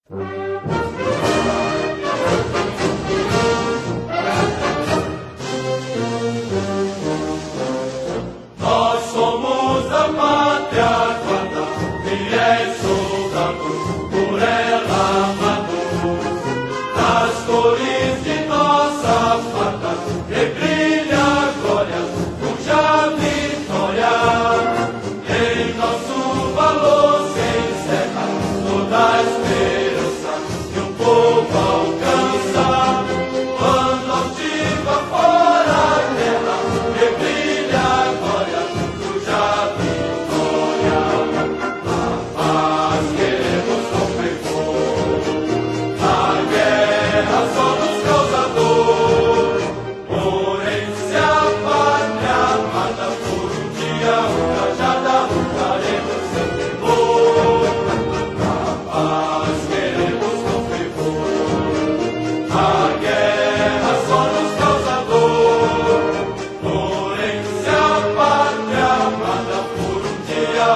Nós somos a pátria guarda, fiéis soldados, por ela amados. Nas cores de nossa farda, que brilha a glória, cuja vitória em nosso valor se encerra toda a esperança que o povo alcança. Quando altiva fora a guerra, que brilha a glória, cuja vitória. A paz queremos com fervor, a guerra só nos causa dor. Porém, se a pátria amada por um dia ultrajada, lutaremos sem temor. A paz queremos com fervor, a guerra só nos causa dor. Porém, se a pátria amada por um dia